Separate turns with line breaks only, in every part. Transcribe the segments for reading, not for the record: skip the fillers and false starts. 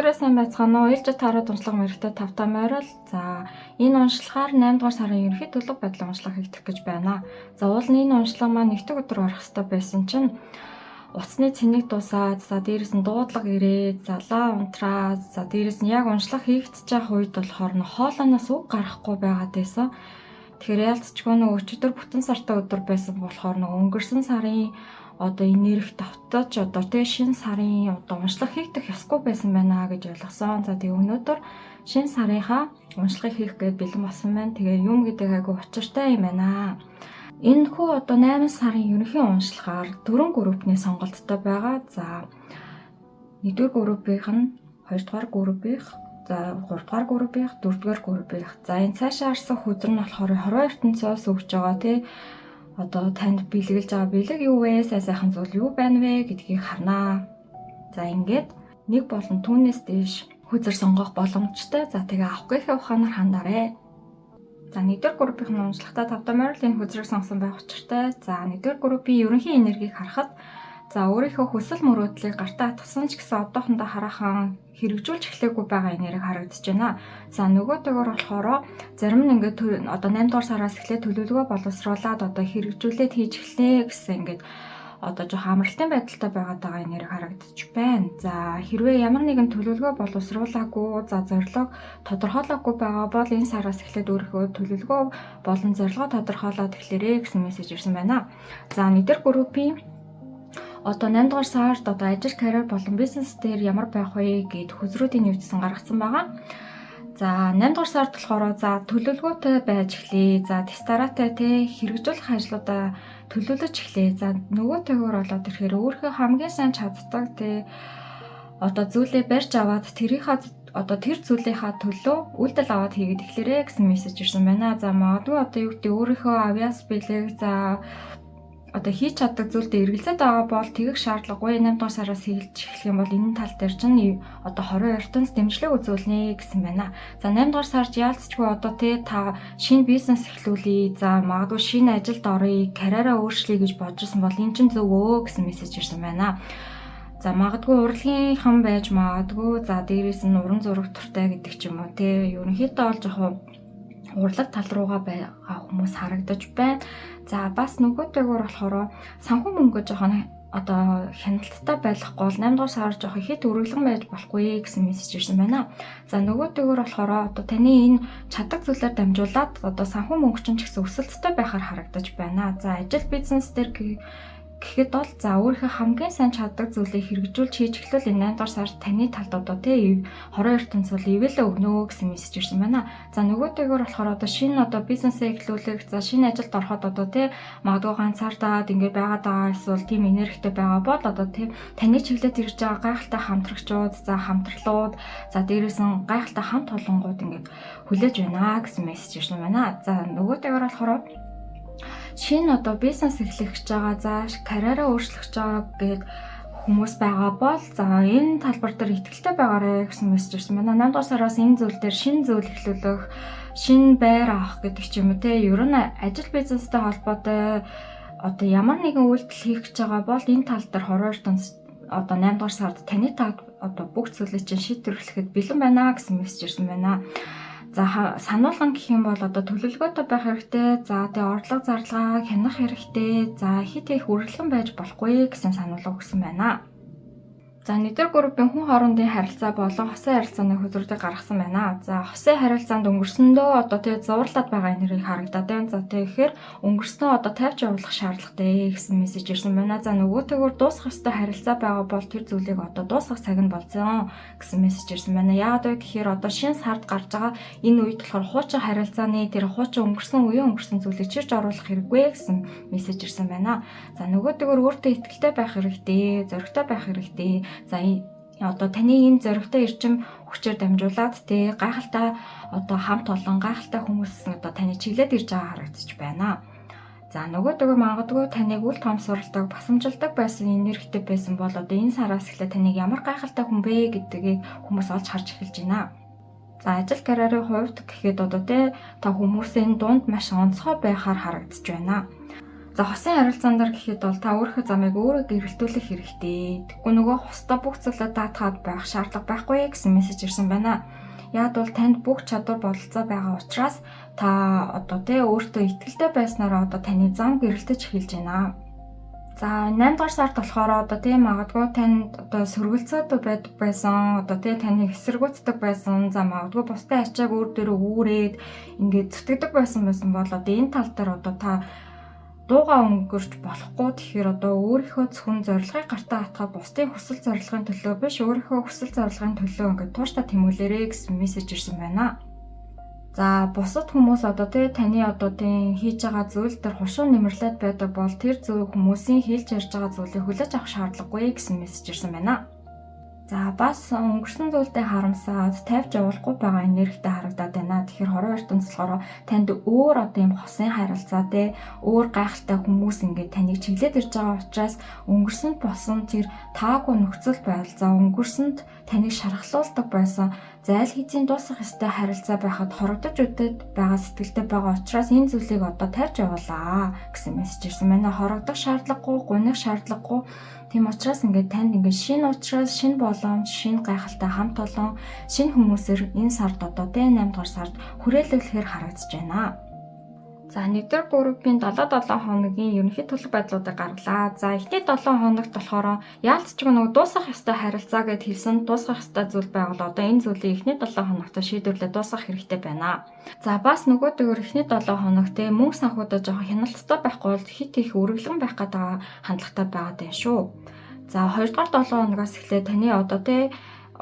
Бүгдээрээ сайн байцгаана уу? Ээлжид тараад уншлага мэрэгтэй тавтаа морил. За энэ уншлагаар 8 дугаар сарын ерөнхий төлөв байдлын уншлага хийгдэх гэж байна. За уул нь энэ уншлага маань нэгдэг өдөр орох ёстой байсан чинь утасны цэнийг дуусаад, за дээрэс нь дуудлага ирээд, залаа унтраа, за дээрэс нь яг уншлага хийгдэж байгаа үед болохоор хоолойноос үг гарахгүй байгаад байсан. Тэгэхээр ялцчгүй нөгөө өчигдөр бүтэн сартай өдөр байсан болохоор нөгөө өнгөрсөн сарын одоо энэ нэрх давтаж одоо тэг шинэ сарын одоо уншлага хийгдэх ёсгүй байсан байна гэж ойлгосон. За тэг өнөөдөр шинэ сарынхаа уншлагыг хийх гээд бэлэн болсон байна. Тэгээ юм гэдэг айгу учиртай юм байна. Энэ хүү одоо 8 сарын ерөнхий уншлагаар 4 группний сонголттой байгаа. За 1-р группийнх нь 2-р группийнх, за 3-р группийнх, 4-р группийнх. За энэ цаашаа арсан хүзэр нь болохоор 20 ертөнцөөс өгж байгаа тий. Одоо танд бэлгэлж байгаа бэлэг юу вэ? Сайхан зүйл юу байна вэ гэдгийг харнаа. За ингээд нэг болон түүнээс дээш хүзэр сонгох боломжтой. За тэгээ авахгүйхээ ухаанаар хандаарэ. За 1-р группийн уншлагтаа тавтаа морил энэ хүзрийг сонгосон байх учиртай. За 1-р группийн ерөнхий энергийг харахад за өөрийнхөө хүсэл мөрөөдлийг гартаа татсан ч гэсэн одоохондоо хараахан хэрэгжүүлж эхлэегүй байгаа энерги харагдаж байна. За нөгөөтэйгөр болохоор зарим нь ингээд одоо 8 дугаар сараас эхлээд төлөвлөгөө боловсруулад одоо хэрэгжүүлээд хийж эхлэе гэсэн ингээд одоо жоох амралтын байдалтай байгаа энерги харагдаж байна. За хэрвээ ямар нэгэн төлөвлөгөө боловсруулаагүй, за зорилго тодорхойлоогүй байгаа бол энэ сараас эхлээд өөрийнхөө төлөвлөгөө болон зорилгоо тодорхойлоод эхлэрээ гэсэн мессеж ирсэн байна. За 1-р группийн одоо 8 дугаар сард одоо ажил, карьер болон бизнес дээр ямар байх вэ гэд хүзрүүдийн нэвчсэн гаргасан байгаа. За 8 дугаар сард болохоор за төлөвлөгөөтэй байж эхлэе. За тестаратай те хэрэгжүүлэх ажлуудаа төлөвлөж эхлэе. За нөгөөтэйгөр болоод ирэхээр өөрийнхөө хамгийн сайн чаддаг те одоо зүйлээ барьж аваад тэрийнхээ одоо тэр зүйлийнхаа төлөө үйлдэл аваад хийгээд эхлэрээ гэсэн мессеж ирсэн байна. За магадгүй одоо юу гэдэг өөрийнхөө авьяас бэлэг за одоо хийж чаддаг зүйлдээ эргэлзээд байгаа бол тэгэх шаардлагагүй 8 дугаар сараас хийлж эхлэх юм бол энэ тал дээр чинь одоо 20 ертөнц дэмжлэг үзүүлнэ гэсэн байна. За 8 дугаар сард яалтчгүй одоо та шинэ бизнес эхлүүлье. За магадгүй шинэ ажилд оръё, карьераа өөрчлөе гэж бодчихсон бол энэ чинь зөв өө гэсэн мессеж ирсэн байна. За магадгүй урлагийнхан байж магадгүй за дээрээс нь уран зураг туртай гэдэг ч юм уу те ерөнхийдөө бол жоохон урлаг тал руугаа байгаа хүмүүс харагдаж байна. За бас нөгөөтэйгөр болохоор санхүү мөнгө жоохон одоо хяналттай байхгүй бол 8 дугаар сар жоохон хит өргөлгөн байж болохгүй гэсэн мессеж ирсэн байна. За нөгөөтэйгөр болохоор одоо таны энэ чаддаг зүйлээр дамжуулаад одоо санхүү мөнгө чинь ч гэсэн өсөлттэй байхаар харагдаж байна. За ажил бизнес дээр гэхэд бол за өөрийнхөө хамгийн сайн чаддаг зүйлийг хэрэгжүүлж хийж эхлүүл энэ 8 дугаар сард таны талд одоо тий 20 ертөнц бол ивэлээ өгнө гэсэн мессеж ирсэн байна. За нөгөөтэйгөр болохоор одоо шинэ одоо бизнесээ эхлүүлэх за шинэ ажилд ороход одоо тий магадгүй ганцаардаад ингээд байгаад байгаа эсвэл тийм энергитэй байгаа бол одоо тий таны чиглэлд ирж байгаа гайхалтай хамтрагчууд за хамтрлууд за дээрээс нь гайхалтай хамт олонгууд ингээд хүлээж байна гэсэн мессеж ирсэн байна. За нөгөөтэйгөр болохоор шинэ одоо бизнес эхлэх гэж байгаа за карьераа өөрчлөх гэж байгаа гэд хүмүүс байгаа бол за энэ талбар дээр ихтэй байгаарэ гэсэн мессеж ирсэн байна. 8 дугаар сараас энэ зүйл дээр шинэ зүйл эхлүүлэх, шинэ байр авах гэдэг ч юм уу те ер нь ажил бизнестэй холбоотой одоо ямар нэгэн үйлдэл хийх гэж байгаа бол энэ тал дээр 20 ертөнц одоо 8 дугаар сард таны таг одоо бүх зүйлийг чинь шийдвэрлэхэд бэлэн байна гэсэн мессеж ирсэн байна. За сануулган гэх юм бол одоо төлөвлөгөөтэй байх хэрэгтэй. За тэгээ орлого зарлага хянах хэрэгтэй. За хит их үргэлжлэн байж болохгүй гэсэн сануулга өгсөн байна. За 1-р группийн хүн хоорондын харилцаа болон хосын харилцааны хөзрүүдийг гаргасан байна. За хосын харилцаанд өнгөрсөндөө одоо тэгээ зурлаад байгаа энергийг харагдаад байна. За тэгэхээр өнгөрснөө одоо тавьж явуулах шаардлагатай гэсэн мессеж ирсэн байна. За нөгөөтэйгөр дуусах ёстой харилцаа байгаа бол тэр зүйлийг одоо дуусгах цаг нь болсон гэсэн мессеж ирсэн байна. Яагаад вэ гэхээр одоо шинэ сард гарч байгаа энэ үед болохоор хуучин харилцааны тэр хуучин өнгөрсөн зүйлийг чирж оруулах хэрэггүй гэсэн мессеж ирсэн байна. За нөгөөтэйгөр өөртөө итгэлтэй байх хэрэгтэй, зоригтой байх хэрэгтэй. За одоо таны энэ зоригтой эрчим хүчээр дамжуулаад те гайхалтай одоо хамт олон гайхалтай хүмүүс одоо таны чиглэлд ирж байгаа харагдаж байна. За нөгөөдөг магадгүй таныг үл томсорлдог, басамжилдаг байсан энергитэй байсан бол одоо энэ сараас эхлээд таныг ямар гайхалтай хүн бэ гэдгийг хүмүүс олж харж эхэлж байна. За ажил карьерийн хувьд гэхэд одоо та хүмүүсийн дунд маш онцгой байхаар харагдаж байна. За хосын харилцаан дээр гэхэд бол та өөрийнхөө замыг өөрөө гэрэлтүүлэх хэрэгтэй. Тэгэхгүй нөгөө хостой бүх зүйлээ даатгаад байх шаардлага байхгүй гэсэн мессеж ирсэн байна. Яг бол танд бүх чадвар бололцоо байгаа учраас та одоо өөртөө итгэлтэй байснараа одоо таны зам гэрэлтэж эхэлж байна. За 8 дугаар сард болохоор одоо магадгүй танд одоо сөргөлцөөд байдаг байсан, одоо таны эсэргүүцдэг байсан, за магадгүй бусдын ачааг өөр дөрөө үүрээд ингээд зүтгэдэг байсан бол одоо энэ тал дээр одоо та дуугаа өнгөрч болохгүй. Тэгэхээр одоо өөрийнхөө зөвхөн зорилгыг гартаа хатгаад бусдын хүсэл зорилгын төлөө биш, өөрийнхөө хүсэл зорилгын төлөө ингээд тууштай тэмүүлээрэй гэсэн мессеж ирсэн байна. За бусад хүмүүс одоо таны одоо хийж байгаа зүйл дээр хушуун нэмэрлээд байдаг бол тэр зөв хүмүүсийн хэлж ярьж байгаа зүйлийг хүлээж авах шаардлагагүй гэсэн мессеж ирсэн байна. За бас өнгөрсөн зүйлдээ харамсаад тавьж явуулахгүй байгаа энергитэй харагдаад байна. Тэгэхээр хорон ертөнц болохоор танд өөр одоо юм хосын харилцаа өөр гайхалтай хүмүүс ингээд таныг чиглээд ирж байгаа учраас өнгөрсөнд болсон тэр таагүй нөхцөл байдал, за өнгөрсөнд таныг шархлуулдаг байсан зайл хэзээ дуусах ёстой харилцаа байхад хорогдож үдэд байгаа сэтгэлтэй байгаа учраас энэ зүйлийг одоо тавьж явуулаа гэсэн мессеж ирсэн байна. Хорогдох шаардлагагүй, гунах шаардлагагүй. Тийм учраас ингээд танд ингээд шинэ учраас шинэ боломж, шинэ гайхалтай хамт олон, шинэ хүмүүсээр энэ сард одоо 8 дугаар сард хүрээлүүлэхээр харагдаж байна. За 1-р группийн 77 хоногийн ерөнхий төлөв байдлуудыг гаргалаа. За эхний 7 хоногт болохоор яалтчгүй нөгөө дуусгах ёстой харилцаа гэд хэлсэн дуусгах ёстой зүйл байвал одоо энэ зүйлийг эхний 7 хоногт шийдвэрлээ дуусгах хэрэгтэй байна. За бас нөгөө дэгээр эхний 7 хоногт мөнгө санхуудаа жоохон хяналттай байхгүй бол хит их өргөлгөн байх гэдэг хандлагатай байгаад байна шүү. За 2-р 7 хоногоос эхлээд таны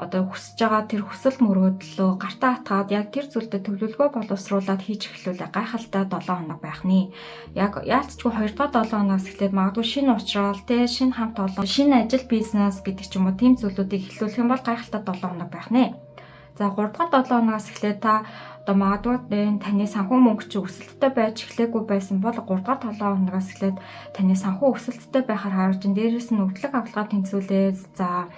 одоо хүсэж байгаа тэр хүсэл мөрөөдлөө гартаа хатгаад яг тэр зүйлдээ төлөвлөгөө боловсруулад хийж эхлүүлээ гайхалтай 7 хоног байх нь. Яг яалтчгүй 2-р 7 хоногоос эхлээд магадгүй шинэ уучрал, шинэ хамт олон, шинэ ажил, бизнес гэдэг ч юм уу тийм зүйлүүдийг эхлүүлэх юм бол гайхалтай 7 хоног байх нь. За 3-р 7 хоногоос эхлээд та одоо магадгүй таны санхүү мөнгө чи өсөлттэй байж эхлэхгүй байсан бол 3-р 7 хоногоос эхлээд таны санхүү өсөлттэй байхаар харж, дээрээс нь өвдлөг авалгаа тэнцвүүлээ. За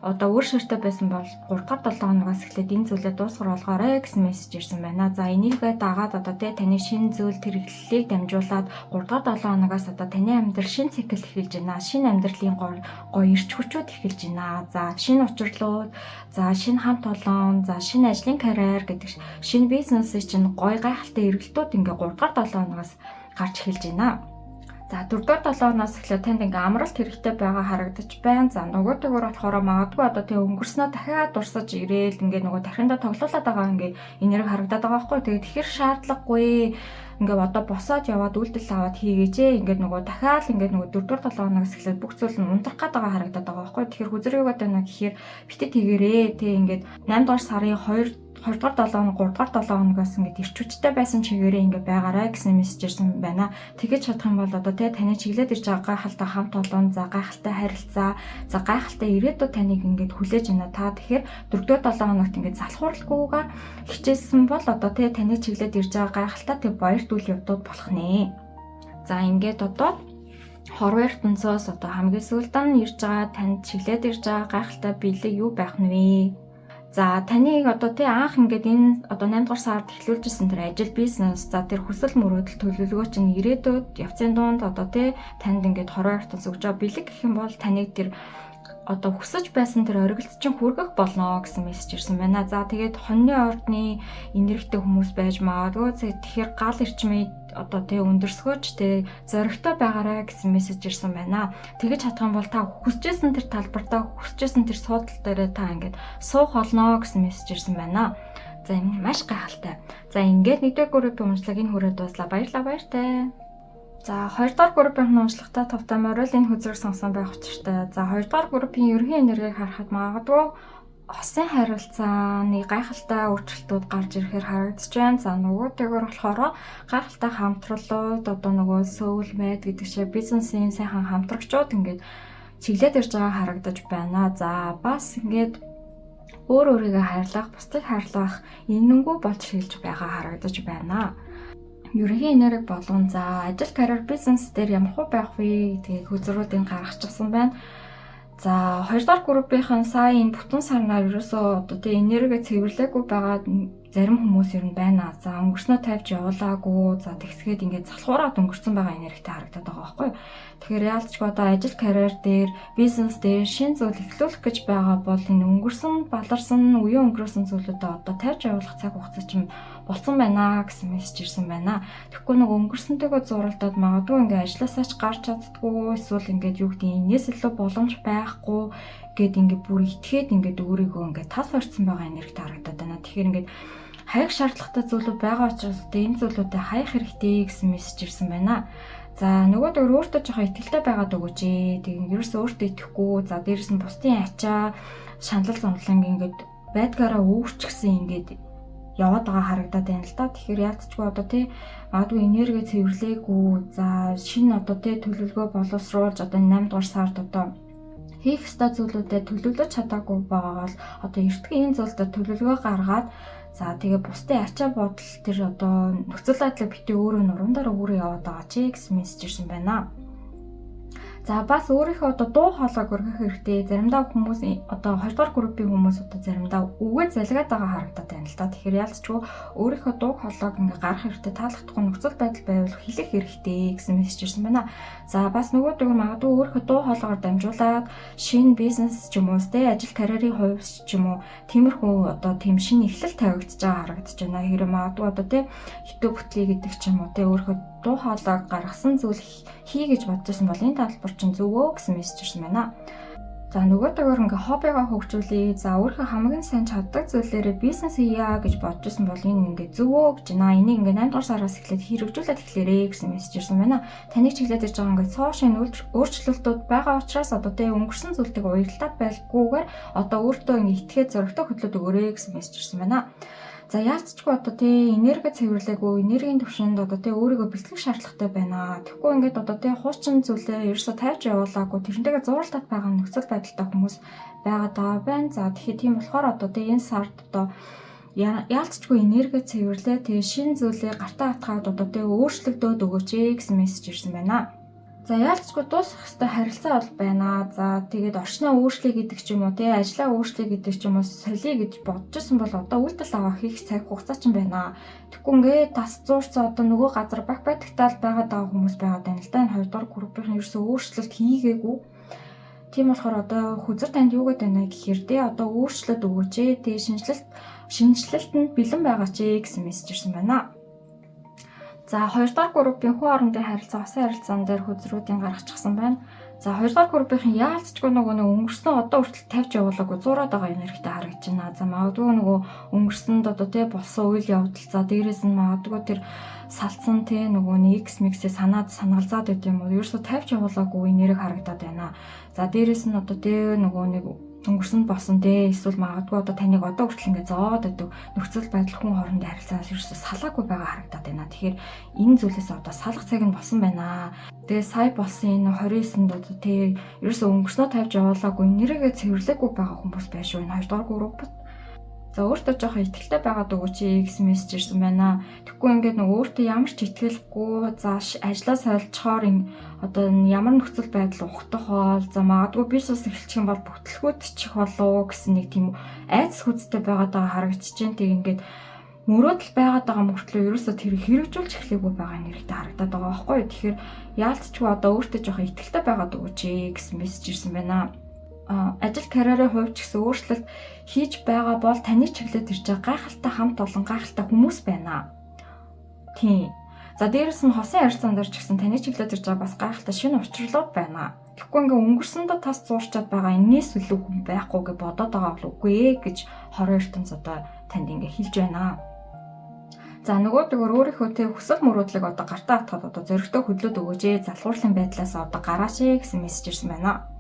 одоо өөр ширтэй байсан бол 3-р 7 хоногоос эхлээд энэ зүйлээ дуусгар болгоорой гэсэн мессеж ирсэн байна. За энийгээ дагаад одоо таны шинэ зүйл тэр эхлэлийг дамжуулаад 3-р 7 хоногоос одоо таны амьдрал шинэ цикл эхэлж байна. Шинэ амьдралын гоё эрч хүчүүд эхэлж байна. За шинэ учрлууд, за шинэ хамт олон, за шинэ ажлын карьер гэдэг шинэ бизнесийн чинь гоё гайхалтай эргэлтүүд ингээ 3-р 7 хоногоос гарч эхэлж байна. За 4-р 7 хоногоос эхлээд танд ингээ амралт хэрэгтэй байгаа харагдаж байна. За нөгөөтэйгөр болохоор магадгүй одоо өнгөрснөө дахиад дурсаж ирээл ингээ нөгөө дахиндаа тоглоулаад байгаа ингээ энерги харагдаад байгаа байхгүй. Тэгээд тэгэхэр шаардлагагүй. Ингээ одоо босоод яваад үйлдэл аваад хийгээч. Ингээ нөгөө дахиад ингээ нөгөө 4-р 7 хоногоос эхлээд бүх зүйл нь унтрах гээд байгаа харагдаад байгаа байхгүй. Тэгэхээр хүзэр юугаад байна гэхээр битэд хийгээрээ ингээд 8 дугаар сарын 2-р 7 хоног, 3-р 7 хоногоос ингээд ирч хүчтэй байсан чигээрээ ингээд байгаарай гэсэн мессеж ирсэн байна. Тэгэж чадах юм бол одоо таны чиглээд ирж байгаа гайхалтай хамт олон, за гайхалтай харилцаа, за гайхалтай ирээдүйд таныг ингээд хүлээж байна. Та тэгэхээр 4-р 7 хоногт ингээд залхууралгүйгээр хичээсэн бол одоо таны чиглээд ирж байгаа гайхалтай баярт үйл явдууд болох нэ. За ингээд одоо хорвоо ертөнцөөс одоо хамгийн сүүлд нь ирж байгаа танд чиглээд ирж байгаа гайхалтай биелэг юу байх нь вэ? За таныг одоо анх ингээд энэ одоо 8 дугаар сард эхлүүлжсэн тэр ажил, бизнес, за тэр хүсэл мөрөөдөл төлөвлөгөө чинь ирээдүйд явцын дунд одоо танд ингээд хорвоо ертөнц өгж байгаа бэлэг гэх юм бол таныг тэр одоо хүсэж байсан тэр оргилд чинь хүргэх болно гэсэн мессеж ирсэн байна. За тэгээд хоньны ордны энергитэй хүмүүс байж магадгүй. Тэгэхээр гал эрчмээ одоо өндөрсгөөж зоригтой байгаарай гэсэн мессеж ирсэн байна. Тэгэж чадах юм бол та хүсэжсэн тэр талбартаа хүсэжсэн тэр суудал дээрээ та ингээд суух болно гэсэн мессеж ирсэн байна. За энэ маш гайхалтай. За ингээд 1-р группийн уншлага энэ хүрээд дуслаа. Баярлалаа. За 2-р группийн уншлагатай тавтай морил энэ хүзрэг сонсон байх учиртай. За 2-р группийн ерөнхий энергийг харахад магадгүй хосын харилцааны гайхалтай өөрчлөлтүүд гарч ирэхээр харагдаж байна. За нөгөөтэйгөр болохоор гайхалтай хамтралууд одоо нөгөө soulmate гэдэг шиг бизнесийн сайхан хамтрагчууд ингээд чиглээд ирж байгаа харагдаж байна. За бас ингээд өөр өөрийгөө хайрлах, бусдыг хайрлах энэнгүй болж хэлж байгаа харагдаж байна. Ерөнхий энерги болгон за ажил, карьер, бизнес дээр ямар хөө байх вэ гэдгийг хөзрүүдийн гаргачихсан байна. За 2-р группийнхэн сая энэ бүтэн сарнаар ерөөсөө одоо энерги цэвэрлээгүй байгаа зарим хүмүүс ер нь байна. За өнгөрснөө тавьж явуулаагүй. За тэгсгээд ингээд залхуураад өнгөрсөн байгаа энергитэй харагдаад байгаа байхгүй юу? Тэгэхээр яалтчгүй одоо ажил карьер дээр, бизнес дээр шинэ зүйл эхлүүлэх гэж байгаа бол энэ өнгөрсөн, баларсан, үеийн өнгөрөөсөн зүйлүүдээ одоо тавьж явуулах цаг хугацаа чинь болсон байна гэсэн мессеж ирсэн байна. Тэгэхгүй нэг өнгөрсөнтэйгээ зуралдаад магадгүй ингээд ажилласаач гарч чаддгүй, эсвэл ингээд юу гэдэг энэс илүү боломж байхгүй гэд ингээд бүр итгээд ингээд өөрийгөө ингээд тас орцсон байгаа энергитэй харагдаад байна. Тэгэхээр ингээд хаях шаардлагатай зүйлүүд байгаа учраас энэ зүйлүүдэд хаях хэрэгтэй гэсэн мессеж ирсэн байна. За нөгөөдөр өөртөө жоохон итгэлтэй байгаад өгөөч. Тэгээд ерөөсөө өөртөө итгэхгүй. За дээрэс нь бусдын ачаа, шаналл зовлон ингээд байдгаараа өөрчлөсөн ингээд яваад байгаа харагдаад байна л да. Тэгэхээр яалтчгүй одоо тий магадгүй энерги цэвэрлээгүй. За шинэ одоо тий төлөвлөгөө боловсруулж одоо 8 дугаар сард одоо хийх ёстой зүйлүүдэд төлөвлөж чадаагүй байгаа бол одоо эртхэн энэ зүйлдер төлөвлөгөө гаргаад за тэгээ бусдын ачаа бодол тэр одоо нөхцөл байдлыг битээ өөрөө нуруундаар өөрөө яваад байгаа чи гэсэн мессеж ирсэн байна. За бас өөрийнхөө одоо дуу хоолойг өргөх хэрэгтэй. Заримдаа хүмүүс одоо 2 дугаар группийн хүмүүс одоо заримдаа үгээ залгаад байгаа харагдаад байна л да. Тэгэхээр ялцчгүй өөрийнхөө дуу хоолойг ингээ гарах хэрэгтэй, таалагдахгүй нөхцөл байдал байвал хэлэх хэрэгтэй гэсэн мессеж ирсэн байна. За бас нөгөөдөг магадгүй өөрийнхөө дуу хоолойгоор дамжуулаад шинэ бизнес ч юм уу, ажил карьерийн хувьд ч юм уу тиймэрхүү одоо тийм шинэ эхлэл тавигдж байгаа харагдаж байна. Хэрэв магадгүй одоо тий YouTube хөтлөе гэдэг ч юм уу тий өөрийнхөө дуу хоолойг гаргасан зүйл хий гэж бодож байсан бол энэ талбар чинь зөвөө гэсэн мессеж ирсэн байна. За нөгөөдөөр ингээ хоббигоо хөгжүүлээ. За өөрийнхөө хамгийн сайн чаддаг зүйлээрээ бизнес хийя гэж бодож байсан бол энэ ингээ зөвөө гэж байна. Энийг ингээ 8 дугаар сараас эхлээд хэрэгжүүлээд эхлээрэй гэсэн мессеж ирсэн байна. Таныг чиглээд ирж байгаа ингээ цоошин өөрчлөлтүүд байгаа учраас одоо тэ өнгөрсөн зүйлтэйг уялдаад байлгүйгээр одоо өөртөө ингээ итгээд зөрөгтэй хөдлөд өгөөрэй гэсэн мессеж ирсэн байна. За яалтчгүй одоо тий энерги цэвэрлээгүй, энергийн төвшөнд одоо тий өөрийгөө бэлтгэх шаардлагатай байна. Тэгэхгүй ингээд одоо тий хуучин зүйлээ ерөөсө тавьж явуулаагүй тэрнтэйгээ зуралдаад байгаа нөхцөл байдалтай хүмүүс байгаад байгаа байна. За тэгэхээр тийм болохоор одоо тий энэ сард одоо яалтчгүй энерги цэвэрлээ тий шинэ зүйлээ гартаа атгаад одоо тий өөрчлөгдөөд өгөөч гэсэн мессеж ирсэн байна. За яалтчгүй дуусах хэвээр харилцаа бол байна. За тэгээд орчноо өөрчлөе гэдэг ч юм уу тий ажлаа өөрчлөе гэдэг ч юм уу солиё гэж бодож исэн бол одоо үйлдэл авах хийх цаг хугацаа ч юм байна. Тэгэхгүй ингээд тас зуурцсан одоо нөгөө газар баг байдагтаал байгаад байгаа хүмүүс байгаад байна л да. Энэ 2 дугаар группийн ерөөсөө өөрчлөлт хийгээгүй. Тийм болохоор одоо хүзэр танд юу гэдэг вэ гэхээр тий одоо өөрчлөлт өгөөч тий шинжилэлтэнд бэлэн байгаа ч гэсэн мессеж ирсэн байна. За 2 дугаар группийн хүн хоорондын харилцаа, усан харилцаан дээр хүзрүүдийн гаргачихсан байна. За 2 дугаар группийн яалтчгүй нөгөө өнгөрсөн одоо хүртэл тавьж явуулаагүй зураад байгаа энергитэй харагдаж байна. За магадгүй нөгөө өнгөрсөнд одоо тий болсон үйл явдал за дээрээс нь магадгүй тэр салцсан тий нөгөө X миксээ санаалзаад байт юм уу? Ерөөсө тавьж явуулаагүй энерги харагдаад байна. За дээрээс нь одоо тий нөгөө нэг өнгөрсөнд болсон дээ эсвэл магадгүй одоо таныг одоо хүртэл ингэ зовоод байдаг нөхцөл байдал хүн хоорондын харилцаанаас ерөөсөө салаагүй байгаа харагдаад байна. Тэгэхээр энэ зүйлээс одоо салах цаг нь болсон байна. Тэгээ сая болсон энэ 29-нд одоо тий ерөөсөө өнгөрснөө тавьж явуулаагүй энерги цэвэрлээгүй байгаа хүмүүс байж шүү энэ 2 дугаар группт. За өөртөө жоохон итгэлтэй байгаад өгөөч гэсэн мессеж ирсэн байна. Тэгэхгүй ингээд нөгөө өөртөө ямар ч итгэлгүй за ажлаа солилцохоор одоо ямар нөхцөл байдал ухтах бол за магадгүй бизнес эхэлчих юм бол бүтлгүүдчих болов гэсэн нэг тийм айц хүчтэй байгаад байгаа харагдаж байна. Тэг ингээд мөрөөдөл байгаад байгаа мөртлөө ерөөсөө тэр хэрэгжүүлж эхлэегүй байгаа нэрхтээ харагдаад байгаа байхгүй юу. Тэгэхээр яалтчгүй одоо өөртөө жоохон итгэлтэй байгаад өгөөч гэсэн мессеж ирсэн байна. Ажил карьерийн хувьд ч гэсэн өөрчлөлт хийж байгаа бол таны чиглэлд ирж байгаа гайхалтай хамт олон гайхалтай хүмүүс байна. Тийм. За дээрэс нь хосын харилцаан дээр ч гэсэн таны чиглэлд ирж байгаа бас гайхалтай шинэ учрлууд байна. Тэгэхгүй ингээ өнгөрсөндөө тас зуурчаад байгаа энэс илүү хүн байхгүй гэж бодоод байгаа бол үгүй ээ гэж хорон ертөнц одоо танд ингээ хэлж байна. За нөгөөдөөр өөрийнхөө тэг хүсэл мөрөөдлийг одоо гартаа атгаад одоо зөрөгтэй хөдлөд өгөөч залгуурлын байдлаас одоо гараач гэсэн мессеж ирсэн байна.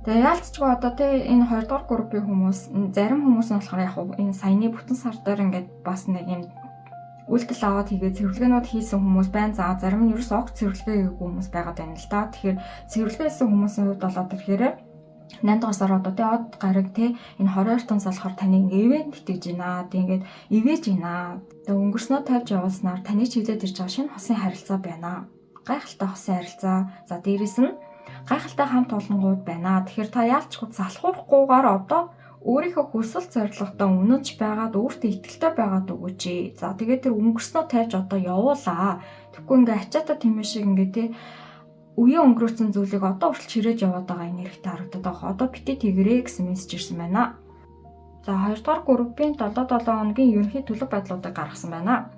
Тэгээ яалтчгүй одоо тий энэ 2 дугаар группийн хүмүүс зарим хүмүүс нь болохоор яг энэ саяны бүтэн сар дээр ингээд бас нэг юм үйлдэл аваад хийгээ цэвэрлэгээнүүд хийсэн хүмүүс байна. За зарим нь ерөөс огт цэвэрлэгээ хийгээгүй хүмүүс байгаад байна л да. Тэгэхээр цэвэрлэгээсэн хүмүүсийн хувьд болоод ирэхээр 8 дугаар сар одоо тий од гараг тий энэ 22 тонс болохоор таны ивент итгэж байна. Тий ингээд ивэж байна. Тэгээ өнгөрснөө тавьж явуулснаар таны чиглэлд ирж байгаа шинэ хосын харилцаа байна. Гайхалтай хосын харилцаа. За дээрэс нь гайхалтай хамт олонгууд байна. Тэгэхээр та яалчгүй залхуурахгүйгээр одоо өөрийнхөө хүсэл зорилготой үнэнч байгаад өөртөө итгэлтэй байгаад өгөөч. За тэгээд тэр өнгөрснөө тавьж одоо явуулаа. Тэгэхгүй ингээ ачаатаа тийм шиг ингээ тий үеийн өнгөрөөсөн зүйлийг одоо хүртэл чирээж яваад байгаа энэ хэрэгтэй харагдаад байгаа. Одоо битээ тэгэрээ гэсэн мессеж ирсэн байна. За 2 дугаар группийн 7 хоногийн ерөнхий төлөв байдлуудыг гаргасан байна.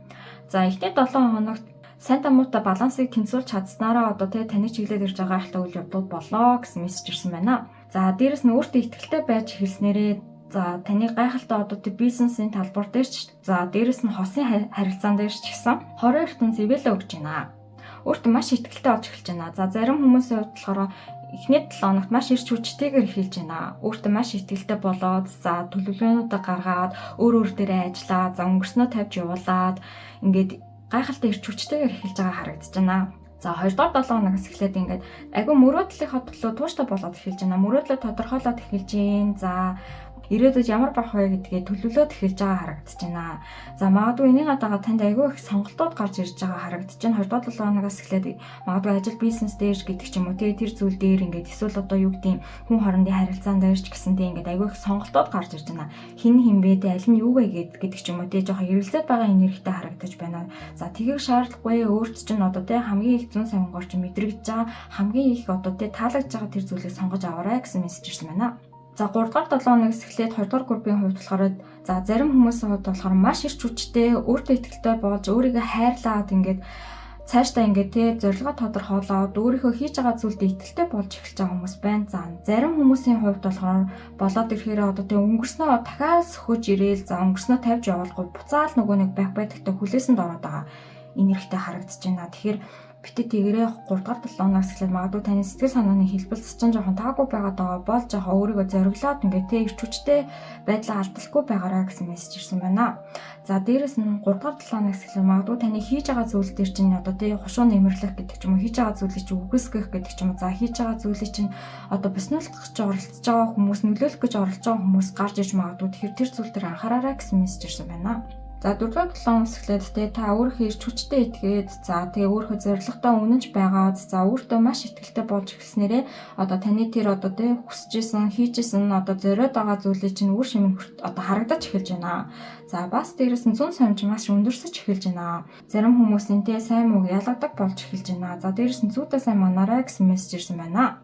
За эхний 7 хоногт сайн тамуутай балансыг тэнцвүүлж чадсанараа одоо тий таны чиглэлд ирж байгаа ахлах үйл явдлууд болоо гэсэн мессеж ирсэн байна. За дээрэс нь өөртөө итгэлтэй байж эхэлснээрээ за таны гайхалтай одоо тий бизнесийн талбар дээр ч за дээрэс нь хосын харилцаан дээр ч гэсэн хорон ертөнц ивэлэ өгч байна. Өөртөө маш итгэлтэй болж эхэлж байна. За зарим хүмүүсийн хувьд болохоор эхний 7 хоногт маш ирч хүчтэйгээр эхэлж байна. Өөртөө маш итгэлтэй болоод за төлөвлөгөөнүүдээ гаргаад өөр дээрээ ажиллаад за өнгөрснөө тавьж явуулаад ингээд гайхалтай ирч хүчтэйгээр эхэлж байгаа харагдаж байна. За 2 дугаар 7 хоногоос эхлээд ингээд агүй мөрөөдлийнхөө төлөө тууштай болоод эхэлж байна. Мөрөөдлөө тодорхойлоод эхэлж байна. За ирээдүйд ямар байх вэ гэдгээ төлөвлөөд эхэлж байгаа харагдаж байна. За магадгүй энэний гадаа танд айгүй их сонголтууд гарч ирж байгаа харагдаж байна. 2 дугаар 7 хоногоос эхлээд магадгүй ажил бизнес дээр гэдэг ч юм уу тэр зүйл дээр ингээд эсвэл одоо юу гэдэг хүн хоорондын харилцаан дээр ч гэсэндээ ингээд айгүй их сонголтууд гарч ирж байна. Хин бэ тэ аль нь юу вэ гэдэг ч юм уу тэ жоохон эргэлзээд байгаа энергитэй харагдаж байна. За тгийг шаардлагагүй өөрт чинь одоо тэ хамгийн их зүүн сонгоор чинь мэдрэгдэж байгаа хамгийн их одоо тэ таалагдж байгаа тэр зүйлийг сонгож аваарай гэсэн мессеж ирсэн байна. За 3 дугаар 7 хоногоос эхлээд 2 дугаар группийн хувьд болохоор за зарим хүмүүсийн хувьд болохоор маш ирч хүчтэй, өөртөө итгэлтэй болж, өөрийгөө хайрлаад ингээд цаашдаа ингээд тий зорилгоо тодорхойлоод өөрийнхөө хийж байгаа зүйлд итгэлтэй болж эхэлж байгаа хүмүүс байна. За зарим хүмүүсийн хувьд болохоор болоод ирэхээр одоо тий өнгөрснөө дахиад сөхөж ирээл за өнгөрснөө тавьж явуулахгүй буцаал нөгөө нэг байдагтай хүлээсэнд ороод байгаа энергитэй харагдаж байна. Тэгэхээр битээ тэгэрээ 3 дугаар 7 хоногоос эхлээд магадгүй таны сэтгэл санааны хэлбэлц чинь жоохон таагүй байгаад байгаа бол жоохон өөрийгөө зориглоод ингээд тий ирч хүчтэй байдлаа алдахгүй байгаарай гэсэн мессеж ирсэн байна. За дээрэс нь 3 дугаар 7 хоногоос эхлээд магадгүй таны хийж байгаа зүйл дээр чинь одоо тий хушуу нэмэрлэх гэдэг ч юм уу хийж байгаа зүйлийг чинь үгүйсгэх гэдэг ч юм уу за хийж байгаа зүйлийг чинь одоо бясалгах гэж оролцож байгаа хүмүүс нөлөөлөх гэж оролцож байгаа хүмүүс гарч иж магадгүй тэгэхээр тэр зүйл дээр анхаараарай гэсэн мессеж ирсэн байна. За 4 дугаар 7 хоногоос эхлээд та өөрийнхөө ирч хүчтэй итгээд за тэгээ өөрийнхөө зорилготой үнэнч байгаад за өөртөө маш итгэлтэй болж эхэлснээрээ одоо таны тэр одоо тэ хүсэжсэн хийжсэн одоо зориод байгаа зүйлийг чинь үр шимэн одоо харагдаж эхэлж байна. За бас дээрэс нь зүүн савч маш өндөрсөж эхэлж байна. Зарим хүмүүсийн тэ сайн муу ялгадаг болж эхэлж байна. За дээрэс нь зүйтэй сайн манаарай гэсэн мессеж ирсэн байна.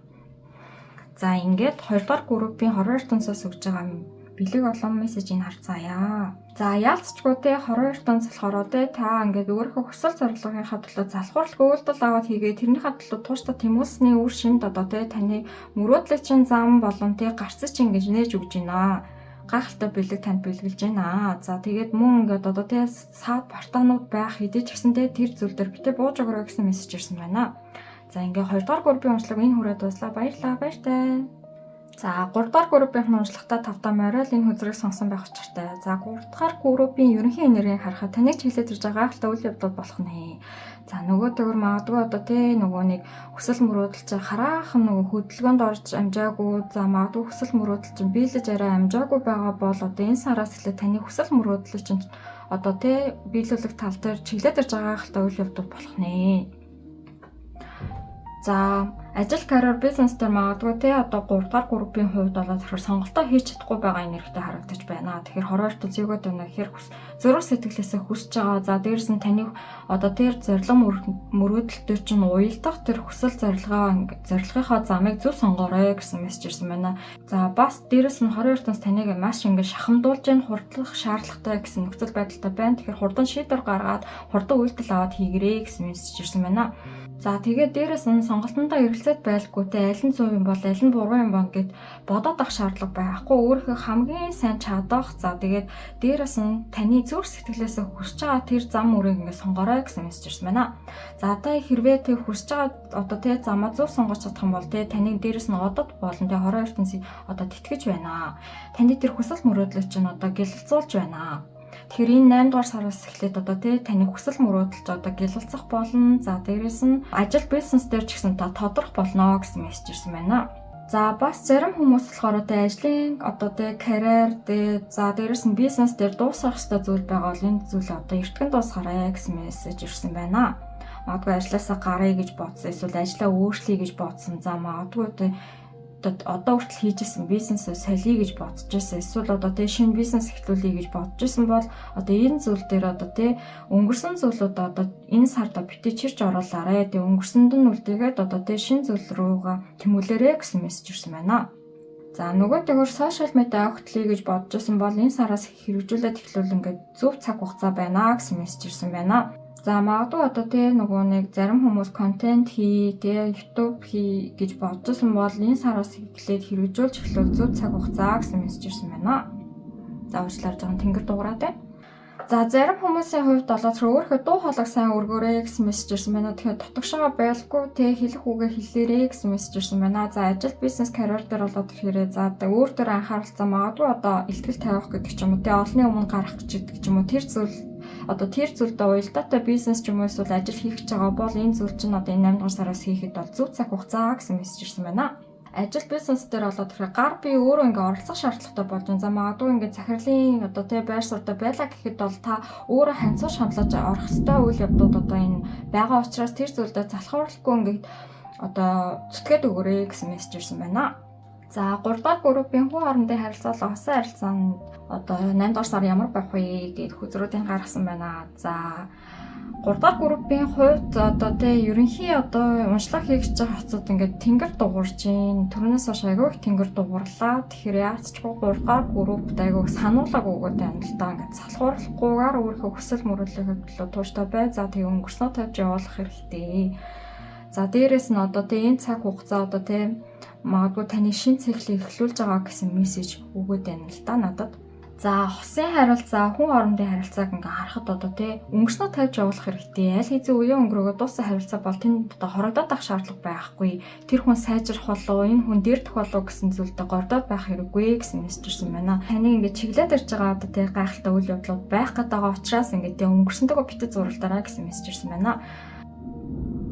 За ингээд 2 дугаар группийн хорон ертөнцөөс өгж байгаа бэлэг олон мессежийг харцгаая. За яалтчгүй те хорон ертөнц болохоор те та ингээд өөрийнхөө хүсэл зорилгынхаа төлөө залхуурлаг үйлдэл аваад хийгээ тэрнийхээ төлөө тууштай тэмүүлсний үр шимд одоо те таны мөрөөдлөг чинь зам болон те гарцч ингэж нээж өгж байна. Гайхалтай бэлэг танд бэлгэлж байна. За тэгээд мөн ингээд одоо те саад портанууд байх хэдий ч гэсэн те тэр зүйл дээр битээ бууж өгөрөө гэсэн мессеж ирсэн байна. За ингээд 2 дугаар группийн уншлага энэ хүрээд дуслаа. Баярлалаа. Баяртай. За 3 дугаар группийн уншлагатай тавтаа морил энэ хөзрийг сонсон байх учиртай. За 3 дугаар группийн ерөнхий энергийг харахад таныг чиглэж ирж байгаа гайхалтай үйл явдал болох нэ. За нөгөө төгөр магадгүй одоо тий нөгөө нэг хүсэл мөрөөдөл чинь хараахан нөгөө хөдөлгөөнд орж амжаагүй за магадгүй хүсэл мөрөөдөл чинь биелэж арай амжаагүй байгаа бол одоо энэ сараас эхлээд таны хүсэл мөрөөдлийг чинь одоо тий биелүүлэх тал дээр чиглэж ирж байгаа гайхалтай үйл явдал болох нэ. За ажил карьер бизнес дээр магадгүй те одоо 3 дугаар группийн хувьд болоод тэгэхээр сонголтоо хийж чадахгүй байгаа энергитэй харагдаж байна. Тэгэхээр хороо ертөнц юу гэдэг вэ гэхээр зөрөг сэтгэлээсээ хүсэж байгаа. За дээрс нь таны одоо тэр зорилго мөрөөдөлтөөр чинь уялдах тэр хүсэл зорилгынхаа замыг зөв сонгоорой гэсэн мессеж ирсэн байна. За бас дээрс нь хороо ертөнц таныг маш ингэ шахамдуулж ийн хурдлах шаардлагатай гэсэн нөхцөл байдалтай байна. Тэгэхээр хурдан шийдвэр гаргаад хурдан үйлдэл аваад хийгэрэй гэсэн мессеж ирсэн байна. За тэгээд дээрээс нь сонголтондоо эргэлзээд байлгүй те аль нь зөв юм бол аль нь буруу юм бол гэд бодоод авах шаардлага байхгүй өөрийнхөө хамгийн сайн чадах за тэгээд дээрээс нь таны зүрх сэтгэлээсээ хүсэж байгаа тэр зам мөрийг ингээд сонгорой гэсэн мессеж ирсэн байна. За та хэрвээ тэг хүсэж байгаа одоо те замаа зөв сонгож чадах юм бол те таныг дээрээс нь одод болон те хороо ертөнцийг одоо тэтгэж байна. Таны тэр хүсэл мөрөөдлөг чинь одоо гэлэлцүүлж байна. Тэгэхээр энэ 8 дугаар сараас эхлээд одоо тий таны хүсэл мөрөөдөлж одоо гэлэлцэх болно. За дээрээс нь ажил бизнес дээр ч гэсэн та тодрох болно гэсэн мессеж ирсэн байна. За бас зарим хүмүүс болохоор тий ажлын одоо тий карьер тий за дээрээс нь бизнес дээр дуусгах ёстой зүйл байгаа бол энэ зүйл одоо эртхэн дуусгараа гэсэн мессеж ирсэн байна. Магадгүй ажлаасаа гарыг гэж бодсон эсвэл ажлаа өөрчлөе гэж бодсон. За магадгүй тий одоо хүртэл хийжсэн бизнесээ солиё гэж бодож байсан. Эсвэл одоо тий шинэ бизнес эхлүүлэе гэж бодож байсан бол одоо энэ зүйл дээр одоо тий өнгөрсөн зүйлүүд одоо энэ сард битээ чирч оруулаарэ. Тий өнгөрсөнд нь үлдээгээд одоо тий шинэ зүйл рүүгээ тэмүүлээрэ гэсэн мессеж ирсэн байна. За нөгөөтэйгөр сошиал медиа огтлъя гэж бодож байсан бол энэ сараас хэрэгжүүлээд эхлүүл ингээд зөв цаг хугацаа байна гэсэн мессеж ирсэн байна. За магадгүй одоо тий нөгөө нэг зарим хүмүүс контент хий, тий YouTube хий гэж бодожсэн бол энэ сараас эхлээд хэрэгжүүлж эхлүүл зөв цаг хугацаа гэсэн мессеж ирсэн байна. За уучлаарай жоохон тэнгэр дуурай тий. За зарим хүмүүсийн хувьд болоод өөрийнхөө дуу хоолойг сайн өргөөрэй гэсэн мессеж ирсэн байна. Тэгэхээр дотгошоо байлгүй тий хэлэх үгээ хэлээрэй гэсэн мессеж ирсэн байна. За ажил бизнес карьер дээр болоод ирэхээрээ за өөр төр анхааралцаа магадгүй одоо илтгэл тавих гэдэг ч юм уу тий олонний өмнө гарах гэдэг ч юм уу тэр зүйл одоо тэр зүйлдээ уялдаатай бизнес ч юм уу эсвэл ажил хийх гэж байгаа бол энэ зүйл чинь одоо энэ 8 дугаар сараас хийхэд бол зөв цаг хугацаа гэсэн мессеж ирсэн байна. Ажил бизнес дээр болоод тэгэхээр гар би өөрөө ингээ оролцох шаардлагатай болж байна. За магадгүй ингээ захирлын одоо тий байр суурьтай байлаа гэхэд бол та өөрөө ханцуу шаналж орох ёстой үйл явдлууд одоо энэ байгаа учраас тэр зүйлдээ залхуурлахгүй ингээ одоо зүтгээд өгөөрэй гэсэн мессеж ирсэн байна. За 3 дахь группийн хүн хоорондын харилцаа хосын харилцаанд одоо 8 дугаар сар ямар байх вэ гэж хүзрүүдийн гаргасан байна. За 3 дахь группийн хувьд одоо тий ерөнхий одоо уншлага хийх гэж байгаа хацууд ингээд тэнгэр дуурж гин төрнөөс хойш айгүй их тэнгэр дуурлаа. Тэгэхээр яацчгүй 3 дахь группт айгүй сануулаг өгөөд байна л да. Ингээд салхуурлахгүйгээр өөрийнхөө хүсэл мөрөөдлөөхөө төлөө тууштай бай. За тий өнгөрснөө тавьж явуулах хэрэгтэй. За дээрэс нь одоо тий энэ цаг хугацаа одоо тий магадгүй таны шин циклийг эхлүүлж байгаа гэсэн мессеж өгөөд байна л да надад. За хосын харилцаа хүн хоорондын харилцааг ингээ харахад одоо тий өнгөрснөө тавьж явуулах хэрэгтэй. Аль хэзээ үеийн өнгөрөөгөө дууссан харилцаа бол тэнд одоо хорогдоод авах шаардлага байхгүй. Тэр хүн сайжрах болов энэ хүн дэрдэх болов гэсэн зүйлдээ гордоод байх хэрэггүй гэсэн мессеж ирсэн байна. Таны ингээ чиглээд ирж байгаа одоо тий гайхалтай үйл явдлууд байх гэдэг байгаа учраас ингээ тий өнгөрсөнтэйгөө битээ зуралдаараа гэсэн мессеж ирсэн байна.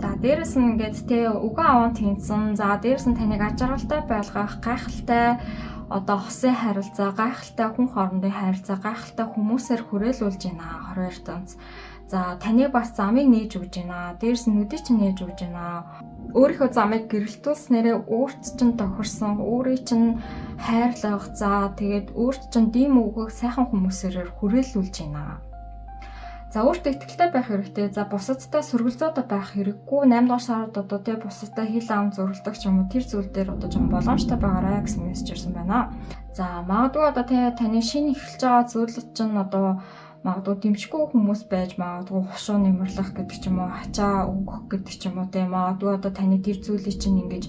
За дээрэс нь ингээд тий үгэн аван тэнцэн. За дээрэс нь таныг ажралтай байлгах гайхалтай одоо хосын харилцаа, гайхалтай хүн хоорондын харилцаа, гайхалтай хүмүүсээр хүрээлүүлж байна 22 данц. За таны бас замыг нээж өгж байна. Дээрс нь нүдийг чинь нээж өгж байна. Өөрийнхөө замыг гэрэлтүүлснээрээ өөрт чинь тохирсон, өөрийг чинь хайрлах. За тэгээд өөрт чинь дэм өгөх сайхан хүмүүсээр хүрээлүүлж байна. За өөртөө итгэлтэй байх хэрэгтэй. За бусадтай сөргөлзөөд байх хэрэггүй. 8 дугаар сард одоо тий бусадтай хил ам зөрөлдөг ч юм уу тэр зүйл дээр одоо жоохон боломжтой байгаарай гэсэн мессеж ирсэн байна. За магадгүй одоо тий таны шинэ эхэлж байгаа зүйлд чинь одоо магадгүй дэмжихгүй хүмүүс байж магадгүй хушуу нэмэрлэх гэдэг ч юм уу хачаа өгөх гэдэг ч юм уу тий магадгүй одоо таны тэр зүйлийг чинь ингэж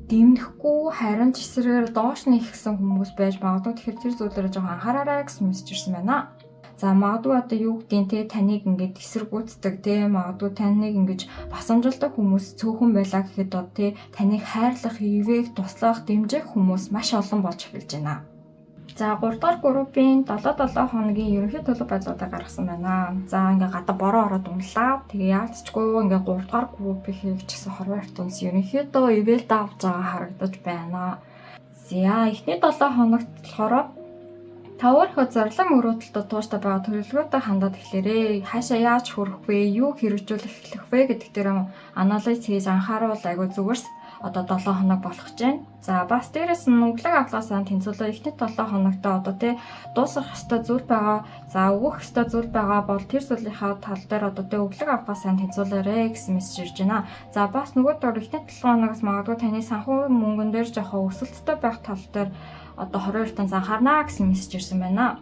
дэмнэхгүй харин ч эсрэгээр доош нь ихсэн хүмүүс байж магадгүй. Тэгэхээр тэр зүйлээрээ жоохон анхаараарай гэсэн мессеж ирсэн байна. За магадгүй одоо юу гэдгийг те таныг ингээд эсэргүүцдэг те магадгүй таныг ингэж басамжилдаг хүмүүс цөөхөн байлаа гэхэд одоо те таныг хайрлах, ивэх, туслах, дэмжих хүмүүс маш олон болж эхэлж байна. За 3 дахь группийн 7 хоногийн ерөнхий төлөв байдлуудыг гаргасан байна. За ингээ гадаа бороо ороод унлаа. Тэгээ яалтчгүй ингээ 3 дахь группийг хийх гэсэн 22 тонс ерөнхийдөө ивэлд авч байгаа харагдаж байна. За эхний 7 хоногт болохоор та өөрийнхөө зарлаг мөрөөдөлтөд тууштай байгаа төлөвлөгөөтэй хандаад эхлээрэй. Хаашаа яаж хүрэх вэ? Юу хэрэгжүүлэх эхлэх вэ гэдэг дээр анализ хийж анхааруул айгүй зүгээрс одоо 7 хоног болох гэж байна. За бас дээрэс нь өглөг авлагаасаа тэнцвүүлээ. Эхний 7 хоногт одоо тий дуусгах ёстой зүйл байгаа. За өгөх ёстой зүйл байгаа бол тэр зүйлийнхаа тал дээр одоо тий өглөг авлагаасаа тэнцвүүлээрэй гэсэн мессеж ирж байна. За бас нөгөө дөр эхний 7 хоногоос магадгүй таны санхүү мөнгөн дээр жоохон өсөлттэй байх тал дээр одоо 22 тань анхаарна гэсэн мессеж ирсэн байна.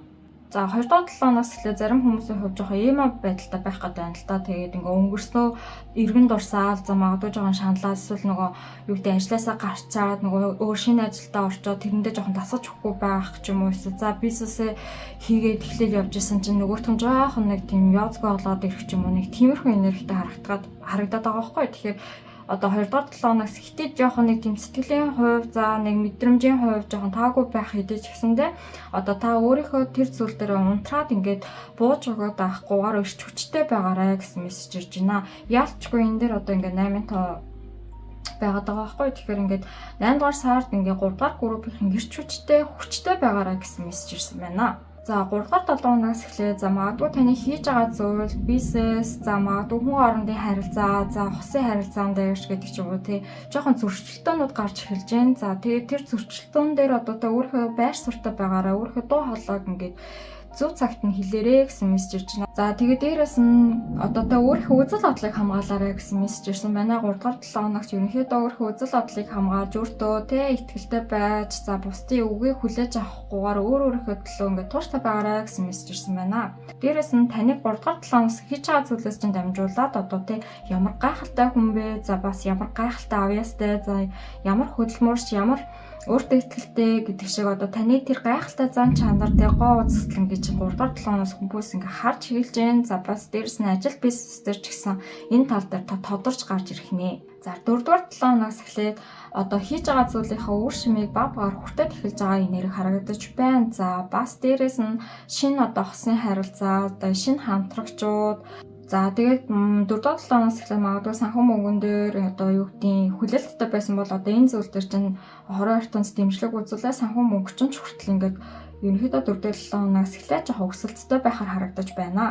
За 2 дахь 7 хоногоос эхлээ зарим хүмүүсийн хувьд жоохон эмо байдалтай байх гэдэг байна л та. Тэгээд ингээ өнгөрснөө эргэн дурсаал за магадгүй жоохон шаналаа эсвэл нөгөө юу гэдэг ажилласаа гарчаад нөгөө өөр шинэ ажилдаа орчоод тэрэндээ жоохон тасаж өгөхгүй байх ч юм уу эсвэл за бизнесээ хийгээд эхлээл явж исэн чинь нөгөөх нь жоохон нэг тийм яоцгүй болоод ирэх ч юм уу нэг тиймэрхүү энергитэй харагдаад байгаа байхгүй. Тэгэхээр одоо 2 дахь 7 хоногс хитэж жоохон нэг тийм сэтгэлийн хувь за нэг мэдрэмжийн хувь жоохон таагүй байх хэдэж гисэндээ одоо та өөрийнхөө тэр зүйл дээр унтраад ингээд бууж өгөөд авахгүйгээр өрч хүчтэй байгаарай гэсэн мессеж ирж байна. Яалтчгүй энэ дээр одоо ингээд 8 тоо байгаад байгаа байхгүй. Тэгэхээр ингээд 8 дугаар сард ингээд 3 дугаар группийн гэрч хүчтэй байгаарай гэсэн мессеж ирсэн байна. За 3 дугаар 7 хоногоос эхлээд за магадгүй таны хийж байгаа зүйл, бизнес, за магадгүй хүн хоорондын харилцаа, за хосын харилцаан дээр гэдэг ч юм уу тий жоохон зөрчилдөөнүүд гарч эхэлж байна. За тэгээд тэр зөрчилдөөн дээр одоо та өөрөө байр суртаа байгаараа өөрөө дуу хоолойг ингээд зөв цагт нь хэлээрээ гэсэн мессеж ирж байна. За тэгээд дээрэс нь одоо та өөрийнхөө үзэл бодлыг хамгаалаарай гэсэн мессеж ирсэн байна. 3 дугаар 7 хоногт ерөнхийдөө өөрийнхөө үзэл бодлыг хамгаалж өөртөө тэ ихтгэлтэй байж за бусдын үгийг хүлээж авахгүйгээр өөрийнхөө төлөө ингээд тууштай байгаарай гэсэн мессеж ирсэн байна. Дээрэс нь таныг 3 дугаар 7 хоногс хийж байгаа зүйлээс чинь дамжуулаад одоо тэ ямар гайхалтай хүн бэ? За бас ямар гайхалтай авьяастай, за ямар хөдөлмөрч, ямар өөртөө ихтгэлтэй гэдэг шиг одоо таны тэр гайхалтай зан чанар дээр гоо үзэсгэлэн гэж 3 дугаар 7 хоногоос хүмүүс ингээ харж эхэлж байна. За бас дээрэс нь ажил бизнес дээр ч гэсэн энэ тал дээр та тодорч гарч ирэх нэ. За 4 дугаар 7 хоногоос эхлээд одоо хийж байгаа зүйлийнхаа үр шимийг баг багаар хүртээд эхэлж байгаа энерги харагдаж байна. За бас дээрэс нь шинэ одоо хосын харилцаа, одоо шинэ хамтрагчууд. За тэгээд 4 дугаар 7 хоногоос эхлээд магадгүй санхүү мөнгөн дээр одоо юу гэдгийг хүлээлттэй байсан бол одоо энэ зүйл дээр чинь хорон ертөнц дэмжлэг үзүүлээ санхүү мөнгө чинь хүртэл ингээд ерөнхийдөө 4 дугаар 7 хоногоос эхлээд жоохон өсөлттэй байхаар харагдаж байна.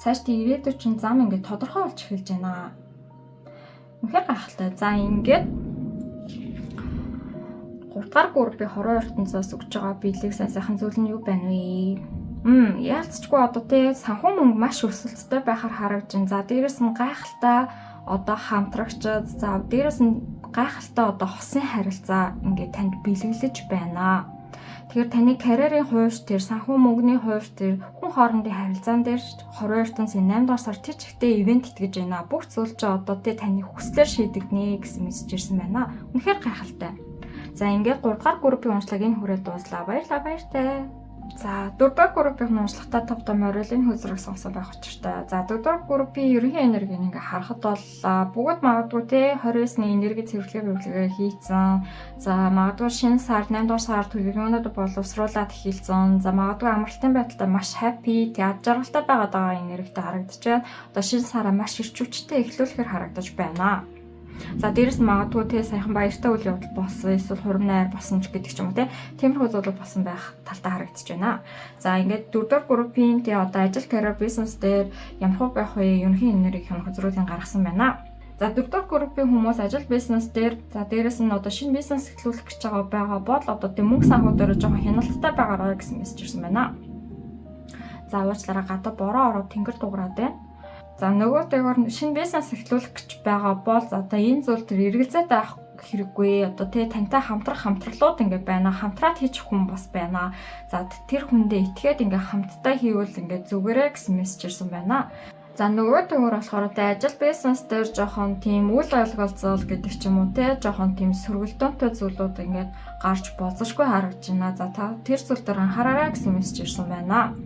Цааш тий ирээдүйд чинь зам ингээд тодорхой болж эхэлж байна. Үнэхээр гайхалтай. За ингээд 3 дугаар группийн хорон ертөнцөөс өгж байгаа биелэг сайхан зүйл нь юу байна вэ? Яалцчгүй одоо тий санхүү мөнгө маш өсөлттэй байхаар харагдаж байна. За дээрэс нь гайхалтай одоо хамтрагчид, за дээрэс нь гайхалтай одоо хосын харилцаа ингээд танд бэлэглэж байна. Тэгэхээр таны карьерийн хувьд тэр санхүү мөнгөний хувьд тэр хүн хоорондын харилцаан дээр 20 ертөнцийн 8 дугаар сар тэр чигтээ ивент итгэж байна. Бүх зүйл ч одоо тий таны хүслээр шийдэгнэ гэсэн мессеж ирсэн байна. Үнэхээр гайхалтай. За ингээд 3 дугаар группийн уншлага энэ хүрээд дууслаа. Баярлалаа. За 4 дугаар группийн уншлагатай топ томьёрол энэ хөзрийг сонсон байх учиртай. За 4 дугаар группийн ерөнхий энергийг ингээ харахад бол бүгд магадгүй те 29-ны энерги цэвэрлэгээ хийцэн. За магадгүй шинэ сар 8 дугаар сар төлөвлөгөөнүүд боловсруулаад эхэлсэн. За магадгүй амралтын байдалтай маш happy, яд жаргалтай байгаа энергитэй харагдаж байна. Одоо шинэ сараа маш эрч хүчтэй эхлүүлэхээр харагдаж байна. За дээрэс нь магадгүй тий сайхан баяртай үйл явдал болсон, эсвэл хурим найр болсон ч гэдэг ч юм уу тий. Тиймэрхүү зүйл болсон байх талтай харагдаж байна. За ингээд 4 дугаар группийн тий одоо ажил, карьер, бизнес дээр ямар байх вэ? Ерөнхий энергийн хөзрүүдийг гаргасан байна. За 4 дугаар группийн хүмүүс ажил, бизнес дээр за дээрэс нь одоо шинэ бизнес эхлүүлэх гэж байгаа бол одоо тий мөнгө санхүү дээр жоохон хяналттай байгаарай гэсэн мессеж ирсэн байна. За уучлаарай гадаа бороо ороод тэнгэр дуурайд байна. За нөгөөтэйгээр шинэ бизнес эхлүүлэх гэж байгаа бол одоо энэ зүйл төр эргэлзээд авах хэрэггүй. Одоо тий тантай хамтралууд ингээд байна. Хамтраад хийчих хүн бас байна. За тэр хүндээ итгээд ингээд хамтдаа хийвэл ингээд зүгээрээ гэсэн мессеж ирсэн байна. За нөгөөтэйгээр болохоор одоо ажил бизнес дээр жоохон тийм үл ойлголцол гэдэг ч юм уу тий жоохон тийм сөргөлдөөнтэй зүйлүүд ингээд гарч болзошгүй харагдаж байна. За та тэр зүйл дээр анхаараарай гэсэн мессеж ирсэн байна.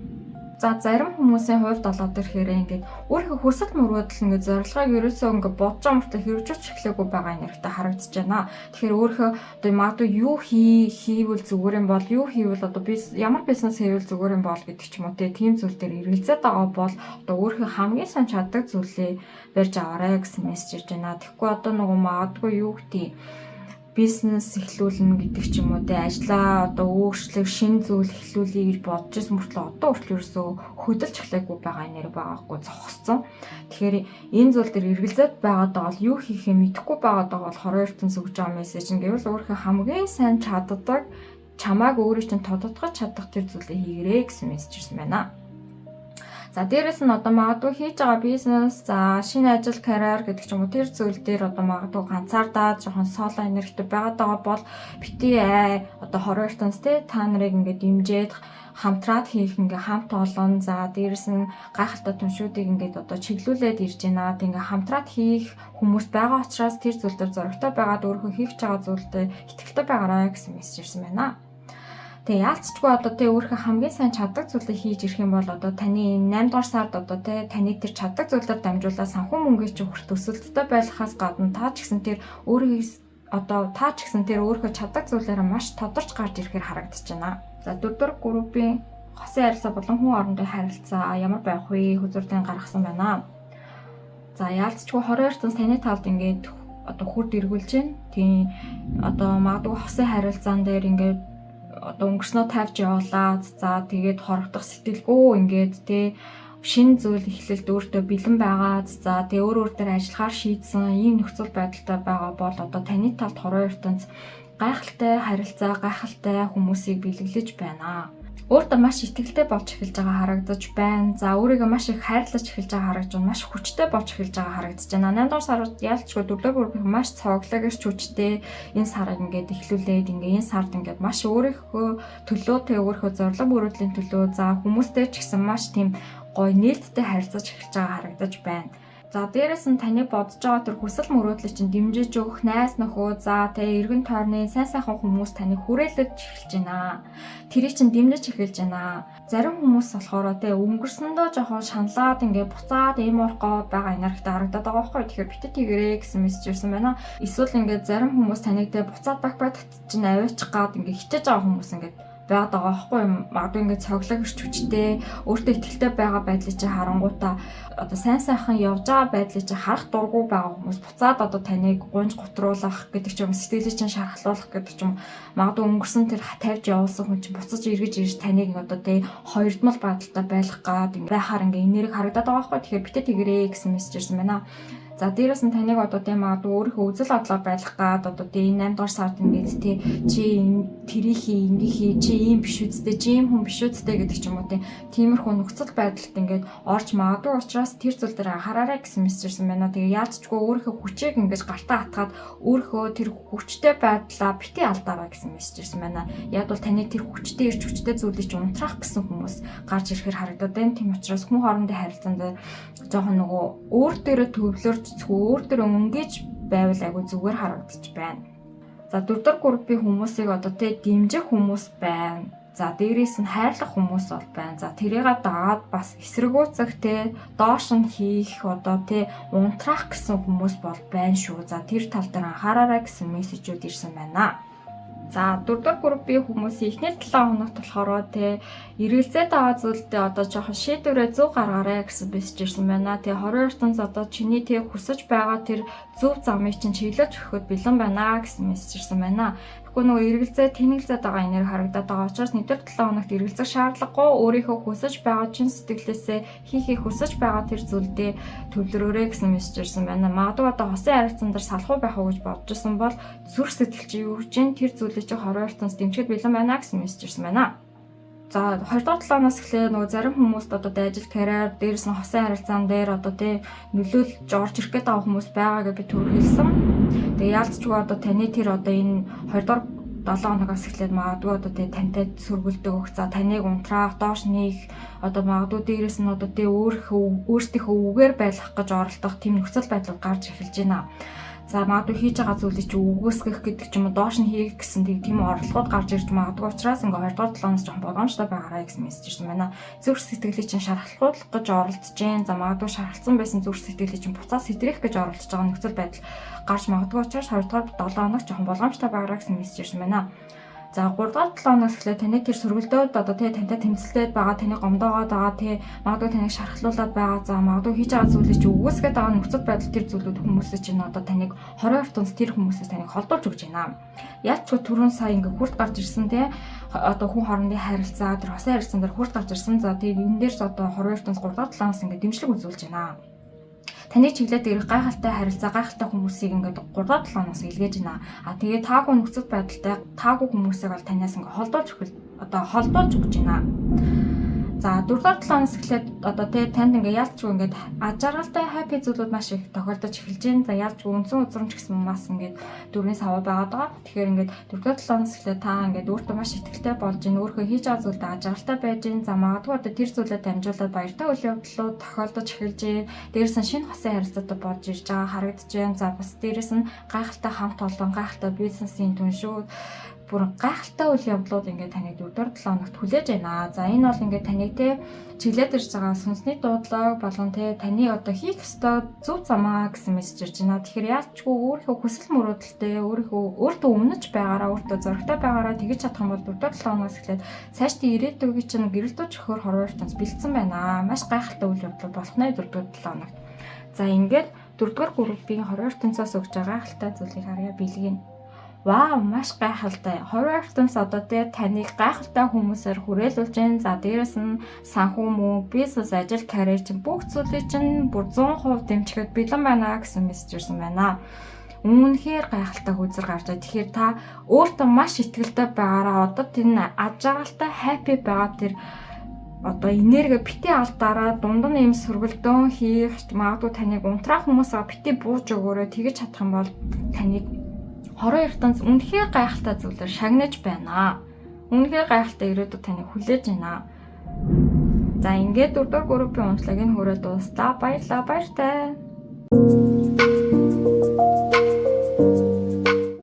За зарим хүмүүсийн хувьд болоод ирэхээр ингээд өөрийнхөө хүсэл мөрөөдөл ингээд зорилгыг ерөөсөө ингээд бодож байгаа мөртөө хэрэгжүүлж эхлэхгүй байгаа энергитэй харагдаж байна. Тэгэхээр өөрийнхөө одоо магадгүй юу хийвэл зүгээр юм бол юу хийвэл одоо ямар бизнес хийвэл зүгээр юм бол гэдэг ч юм уу тийм зүйл дээр эргэлзээд байгаа бол одоо өөрийнхөө хамгийн сайн чаддаг зүйлээ барьж аваарай гэсэн мессеж ирж байна. Тэгэхгүй одоо нөгөө магадгүй юу гэдэг бизнес эхлүүлнэ гэдэг ч юм уу те ажлаа одоо өөрчлөх шинэ зүйл эхлүүлэе гэж бодож ирсэн мөртлөө одоо хүртэл ерөөсөө хөдөлж эхлэхгүй байгаа нэр байгаагүй зогссон. Тэгэхээр энэ зүйл дээр эргэлзээд байгаад байгаа бол юу хийхээ мэдэхгүй байгаад байгаа бол 20 ертөнц өгж байгаа мессеж нь гэвэл өөрийнхөө хамгийн сайн чаддаг чамааг өөрөө чинь тодотгож чадах тэр зүйлээ хийгэрэй гэсэн мессеж ирсэн байна. За дээрэс нь одоо магадгүй хийж байгаа бизнес, за шинэ ажил, карьер гэдэг ч юм уу тэр зүйл дээр одоо магадгүй ганцаардаа жоохон соло энергитэй байгаад байгаа бол бити одоо 20 ертөнц та нарыг ингээд дэмжиж хамтраад хийх ингээ хамт олон за дээрэс нь гайхалтай түншүүдийг ингээд одоо чиглүүлээд ирж байна. Ингээ хамтраад хийх хүмүүс байгаа учраас тэр зүйл дээр зоригтой байгаад өөрөө хийх байгаа зүйлдээ итгэлтэй байгаарай гэсэн мессеж ирсэн байна. Тэгээ яалцчгүй одоо тэ өөрийнхөө хамгийн сайн чаддаг зүйлээ хийж ирэх юм бол одоо таны 8 дугаар сард одоо тэ таны тэр чаддаг зүйлээр дамжуулаад санхүү мөнгөийг чи хүрт өсөлттэй байлгахаас гадна та ч гэсэн тэр өөрийнхөө чаддаг зүйлээрээ маш тодорч гарч ирэхээр харагдаж байна. За 4 дугаар группийн хосын харилцаа болон хүн хоорондын харилцаа ямар байх вэ? Хөзөртийн гаргасан байна. За яалцчгүй 20 ертөнц таны талд ингээд одоо хүрд эргүүлж байна. Тийм одоо магадгүй хосын харилцаан дээр ингээд одоо өнгөрснөө тавьж явуулаад за тэгээд хорогдох сэтгэлгүй ингээд тэ шинэ зүйл эхлэлд өөртөө бэлэн байгаад за тэгээ өөр дээр ажиллахаар шийдсэн ийм нөхцөл байдалтай байгаа бол одоо таны талд хорвоо ертөнц гайхалтай харилцаа, гайхалтай хүмүүсийг бэлэглэж байна. Өөртөө маш итгэлтэй болж эхэлж байгаа харагдаж байна. За өөрийгөө маш их хайрлаж эхэлж байгаа харагдж байна. Маш хүчтэй болж эхэлж байгаа харагдаж байна. 8 дугаар сард ялчгүй 4 дугаар бүрийн маш цоглогч хүчтэй энэ сарыг ингээд эхлүүлээд ингээд энэ сард ингээд маш өөрийнхөө төлөө тэ өөрийнхөө зорилго мөрөөдлийн төлөө за хүмүүстэй ч гэсэн маш тийм гоё нээлттэй харилцаж эхэлж байгаа харагдаж байна. За дээрэс нь таны бодож байгаа тэр хүсэл мөрөөдлийг чинь дэмжиж өгөх найз нөхөө за тэгээ эргэн тойрны сайн сайхан хүмүүс таныг хүрээлэж эхэлж байна. Тэрийг чинь дэмжиж эхэлж байна. Зарим хүмүүс болохоор тэгээ өнгөрсөндөө жоохон шаналаад ингээ буцаад ийм орхоо байгаа энергитэй харагдаад байгаа байхгүй. Тэгэхээр битээ тэгэрээ гэсэн мессеж ирсэн байна. Эсвэл ингээ зарим хүмүүс таныг тэгээ буцаад баг чинь аваачих гад ингээ хичээж байгаа хүмүүс ингээ байгаад байгаа байхгүй юм. Магадгүй ингээд цоглогч хүчтэй өөртөө ихтэй байгаа байдлыг чи харангуудаа одоо сайн сайхан явж байгаа байдлыг чи харах дурггүй байгаа хүмүүс буцаад одоо таныг гунж гутруулах гэдэг ч юм сэтгэлийг чинь шархлуулах гэдэг ч юм магадгүй өнгөрсөн тэр тавьж явуулсан хүн чинь буцаж эргэж ирж таныг одоо тэ хоёрдмал байдалтай байх гад ингээд байхаар ингээд энерги харагдаад байгаа байхгүй. Тэгэхээр битээ тэгэрээ гэсэн мессеж ирсэн байна. За дээрэс нь таныг одоо тийм магадгүй өөрийнхөө үзэл бодлоо байлгах гад одоо тийм 8 дугаар сард ингээд тий чи тэрийг хий чи ийм биш үсттэй чи ийм хүн биш үсттэй гэдэг ч юм уу тиймэрхүү нөхцөл байдалд ингээд орж магадгүй учраас тэр зүйл дээр анхаараарай гэсэн мессеж ирсэн байна. Тэгээ яалтчгүй өөрийнхөө хүчийг ингээд гартаа хатгаад өөрийнхөө тэр хүчтэй байдлаа битээ алдаарай гэсэн мессеж ирсэн байна. Яг бол таны тэр хүчтэй ирж хүчтэй зүйлийг ч унтрах гэсэн хүмүүс гарч ирэхээр харагдаад байна. Тийм учраас хүн хоорондын харилцаанд жоохон нөгөө өөр дээрээ төвлөрч өөр дээр өнгөж байвал айгүй зүгээр харагдаж байна. За 4 дугаар группийн хүмүүсийг одоо тэ дэмжих хүмүүс байна. За дээрээс нь хайрлах хүмүүс бол байна. За тэрийг дагаад бас эсэргүүцэх тэ доош нь хийх одоо тэ унтрах гэсэн хүмүүс бол байна шүү. За тэр тал дээр анхаараарай гэсэн мессежүүд ирсэн байна. За 4 дугаар группийн хүмүүсийн эхний 7 хоногт болохоор тэ эргэлзээд байгаа зүйлдээ одоо жоохон шийдвэрээ зөв гаргаарай гэсэн мессеж ирсэн байна. Тэгээ хорвоо ертөнц одоо чиний тэг хүсэж байгаа тэр зөв замыг чинь чиглэж өгөхөд бэлэн байна гэсэн мессеж ирсэн байна. Тэгэхгүй нөгөө эргэлзээ тэнэглзээд байгаа энерги харагдаад байгаа учраас нэгдүгээр 7 хоногт эргэлзэх шаардлагагүй өөрийнхөө хүсэж байгаа чин сэтгэлээсээ хийхийг хүсэж байгаа тэр зүйлдээ төвлөрөөрэй гэсэн мессеж ирсэн байна. Магадгүй одоо хосын харилцаан дээр салхуу байх уу гэж бодож исэн бол зүрх сэтгэл чи юу гэж тэр зүйлийг чи хорвоо ертөнц дэмжихэд бэлэн байна гэсэн мессеж ирсэн байна. За 2 дугаар 7 оноос эхлээд нөгөө зарим хүмүүст одоо ажил карьер дээрс нь хосын харилцаан дээр одоо тий нөлөөлж орж ирэх гээд байгаа хүмүүс байгаа гэж би түрүү хэлсэн. Тэгээ яалтчгүй одоо таны тэр одоо энэ 2 дугаар 7 хоногоос эхлээд магадгүй одоо тий тантай сөргөлдөг өгөх за таныг унтраах доош нээх одоо магадгүй дээрээс нь одоо тий өөрсдийнхөө үгээр байлгах гэж оролдох тийм нөхцөл байдал гарч эхэлж байна. За магадгүй хийж байгаа зүйлийг чи үгүйсгэх гэдэг ч юм уу доош нь хийх гэсэн тийм орлогод гарч ирж магадгүй учраас ингээ 2 дугаар 7 оноос жоохон боломжтой байгаарай гэсэн мессеж ирсэн байна. Зүрх сэтгэлийг чинь шархлуулах гэж оролдож जैन. За магадгүй шархалсан байсан зүрх сэтгэлийг чинь буцаа сэтрэх гэж оролдож байгаа нөхцөл байдал гарч магадгүй учраас 2 дугаар 7 хоног жоохон боломжтой байгаарай гэсэн мессеж ирсэн байна. За 3 дугаар 7 оноос эхлээд таны тэр сөргөлдөөд одоо тий тантай тэмцэлдээд байгаа таны гомдоогоод байгаа тий магадгүй таныг шархлуулаад байгаа за магадгүй хийж байгаа зүйлийг чи үгүйсгээд байгаа нөхцөл байдал тэр зүйлүүд хүмүүсээ чинь одоо таныг хорвоо ертөнц тэр хүмүүсээс таныг холдуулж өгч байна. Яалчгүй түрүүн сая ингээ хүрт гарч ирсэн тий одоо хүн хоорондын харилцаа тэр хосын харилцаан дээр хүрт гарч ирсэн за тий энэ дээрс одоо хорвоо ертөнц 3 дугаар 7 оноос ингээ дэмжлэг үзүүлж байна. Таны чиглэлд ирэх гайхалтай харилцаа гайхалтай хүмүүсийг ингээд 3 дахь 7 оноос илгээж байна. Тэгээ таагүй нөхцөл байдалтай таагүй хүмүүсийг бол танаас ингээд холдуулж өгч байна. За 4 дахь 7 оноос эхлээд одоо танд ингээд ялчгүй ингээд ажаргалтай happy зүйлүүд маш их тохиолдож эхэлж байна. За ялчгүй үнсэн үзрэмж гэсэн бас ингээд 4-ийн саваа байгаад байгаа. Тэгэхээр ингээд 4 дахь 7 оноос эхлээд та ингээд өөртөө маш ихтэй болж байна. Өөрийнхөө хийж байгаа зүйлдээ ажаргалтай байж байна. За магадгүй одоо тэр зүйлээ дамжуулаад баяртай үйл явдлууд тохиолдож эхэлж байна. Дээрээс нь шинэ хосын харилцаатай болж ирж байгаа харагдаж байна. За бас дээрээс нь гайхалтай хамт олон гайхалтай бизнесийн түншүүд бүр гайхалтай үйл явдлууд ингээд таны 4 дугаар 7 хоногт хүлээж байна. За энэ бол ингээд таныг чиглээд ирж байгаа сүнсний дуудлага болон таны одоо хийх ёстой зөв замаа гэсэн мессеж ирж байна. Тэгэхээр яалчгүй өөрийнхөө хүсэл мөрөөдөлтэй өөртөө өмнөж байгаараа өөртөө зоригтой байгаараа тэгж чадах юм бол 4 дугаар 7 хоногоос эхлээд цаашдын ирээдүйг чинь гэрэлтэж өгөхөөр хорвоо ертөнц бэлдсэн байна. Маш гайхалтай үйл явдал болох нэ 4 дугаар 7 хоногт. За ингээд 4 дугаар группийн хорвоо ертөнцөөс өгж байгаа гайхалтай зүйлийг харьяа бэлгэн. Вау, маш гайхалтай. Хорвоо ертөнц одоо тэгээ таныг гайхалтай хүмүүсээр хүрээлүүлж байна. За дээрэс нь санхүү мөн, бизнес, ажил, карьер чинь бүх зүйлийг чинь бүр 100% дэмжихэд бэлэн байна гэсэн мессеж ирсэн байна. Үнэхээр гайхалтай хүзэр гарч байгаа. Тэгэхээр та өөртөө маш итгэлтэй байгаараа одоо тэр аж аргалтай happy байгаа тэр одоо энерги бити алдаараа дунд нь юм сөргөлдөөн хийх магадгүй таныг унтраах хүмүүсээ бити бууж өгөөрэй тэгэж чадах юм бол таныг хорон ертөнц үнэхээр гайхалтай зүйлээр шагнаж байна. Үнэхээр гайхалтай ирээдүйд таныг хүлээж байна. За ингээд 4 дугаар группийн уншлагыг хүрээд дуустаа. Баярлалаа. Баяртай.